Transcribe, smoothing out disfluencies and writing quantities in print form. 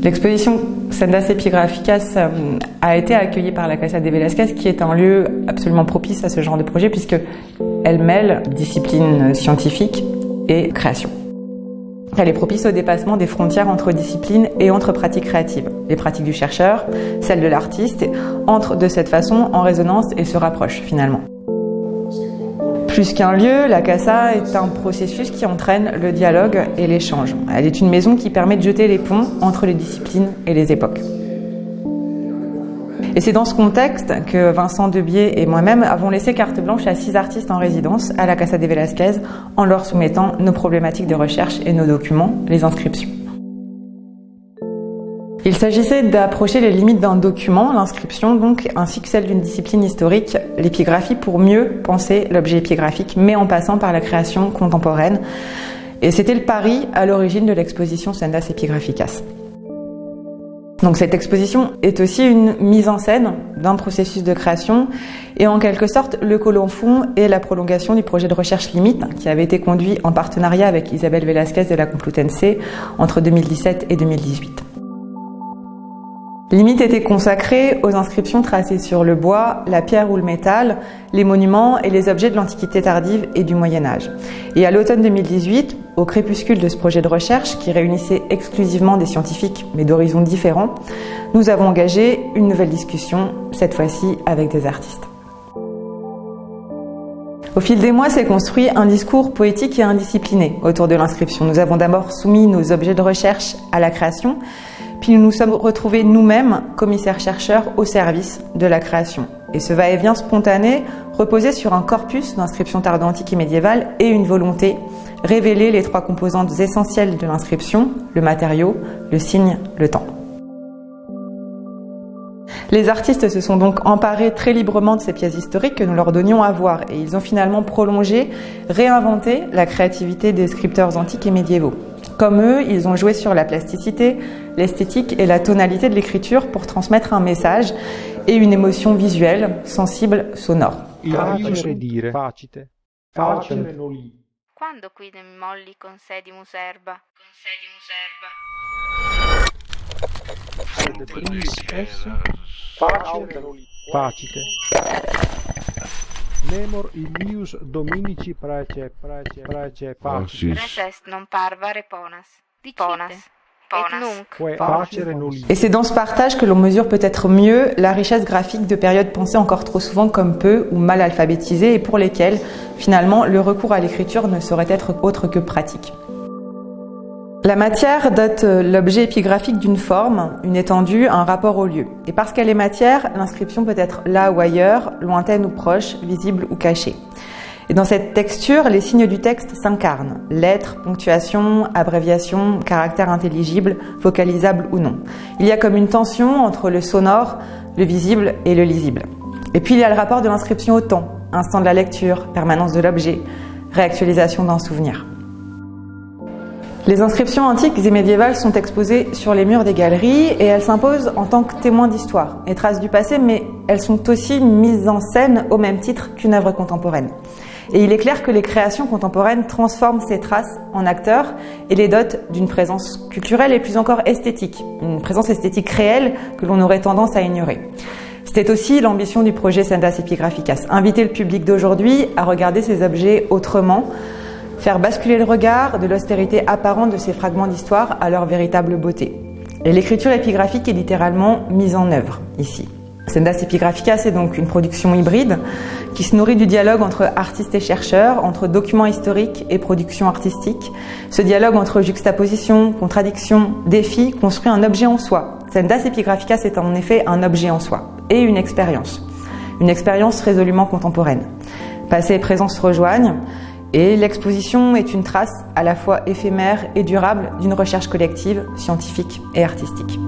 L'exposition Sendas Epigraphicas a été accueillie par la Casa de Velázquez, qui est un lieu absolument propice à ce genre de projet puisqu'elle mêle discipline scientifique et création. Elle est propice au dépassement des frontières entre disciplines et entre pratiques créatives. Les pratiques du chercheur, celles de l'artiste, entrent de cette façon en résonance et se rapprochent finalement. Plus qu'un lieu, la Casa est un processus qui entraîne le dialogue et l'échange. Elle est une maison qui permet de jeter les ponts entre les disciplines et les époques. Et c'est dans ce contexte que Vincent Debier et moi-même avons laissé carte blanche à 6 artistes en résidence à la Casa de Velázquez en leur soumettant nos problématiques de recherche et nos documents, les inscriptions. Il s'agissait d'approcher les limites d'un document, l'inscription donc, ainsi que celle d'une discipline historique, l'épigraphie, pour mieux penser l'objet épigraphique, mais en passant par la création contemporaine. Et c'était le pari à l'origine de l'exposition Sendas Epigraphicas. Donc cette exposition est aussi une mise en scène d'un processus de création et en quelque sorte le colon fond est la prolongation du projet de recherche Limite qui avait été conduit en partenariat avec Isabel Velázquez de la Complutense entre 2017 et 2018. Limite était consacrée aux inscriptions tracées sur le bois, la pierre ou le métal, les monuments et les objets de l'Antiquité tardive et du Moyen-Âge. Et à l'automne 2018, au crépuscule de ce projet de recherche qui réunissait exclusivement des scientifiques mais d'horizons différents, nous avons engagé une nouvelle discussion, cette fois-ci avec des artistes. Au fil des mois s'est construit un discours poétique et indiscipliné autour de l'inscription. Nous avons d'abord soumis nos objets de recherche à la création, puis nous nous sommes retrouvés nous-mêmes, commissaires-chercheurs, au service de la création. Et ce va-et-vient spontané reposait sur un corpus d'inscriptions tardo-antiques et médiévales et une volonté, révéler les 3 composantes essentielles de l'inscription, le matériau, le signe, le temps. Les artistes se sont donc emparés très librement de ces pièces historiques que nous leur donnions à voir et ils ont finalement prolongé, réinventé la créativité des scripteurs antiques et médiévaux. Comme eux, ils ont joué sur la plasticité, l'esthétique et la tonalité de l'écriture pour transmettre un message et une émotion visuelle, sensible, sonore. Quando qui mi molli concedimus erba? Facite. Memor illius dominici praece facite. Res est non parva reponas. Dicite. Et c'est dans ce partage que l'on mesure peut-être mieux la richesse graphique de périodes pensées encore trop souvent comme peu ou mal alphabétisées et pour lesquelles, finalement, le recours à l'écriture ne saurait être autre que pratique. La matière dote l'objet épigraphique d'une forme, une étendue, un rapport au lieu. Et parce qu'elle est matière, l'inscription peut être là ou ailleurs, lointaine ou proche, visible ou cachée. Et dans cette texture, les signes du texte s'incarnent. Lettres, ponctuation, abréviation, caractères intelligibles, vocalisables ou non. Il y a comme une tension entre le sonore, le visible et le lisible. Et puis il y a le rapport de l'inscription au temps, instant de la lecture, permanence de l'objet, réactualisation d'un souvenir. Les inscriptions antiques et médiévales sont exposées sur les murs des galeries et elles s'imposent en tant que témoins d'histoire et traces du passé, mais elles sont aussi mises en scène au même titre qu'une œuvre contemporaine. Et il est clair que les créations contemporaines transforment ces traces en acteurs et les dotent d'une présence culturelle et plus encore esthétique, une présence esthétique réelle que l'on aurait tendance à ignorer. C'était aussi l'ambition du projet Sendas Epigraphicas, inviter le public d'aujourd'hui à regarder ces objets autrement, faire basculer le regard de l'austérité apparente de ces fragments d'histoire à leur véritable beauté. Et l'écriture épigraphique est littéralement mise en œuvre ici. Sendas Epigraphicas, c'est donc une production hybride qui se nourrit du dialogue entre artistes et chercheurs, entre documents historiques et production artistique. Ce dialogue entre juxtaposition, contradiction, défi construit un objet en soi. Sendas Epigraphicas est en effet un objet en soi et une expérience résolument contemporaine. Passé et présent se rejoignent. Et l'exposition est une trace à la fois éphémère et durable d'une recherche collective, scientifique et artistique.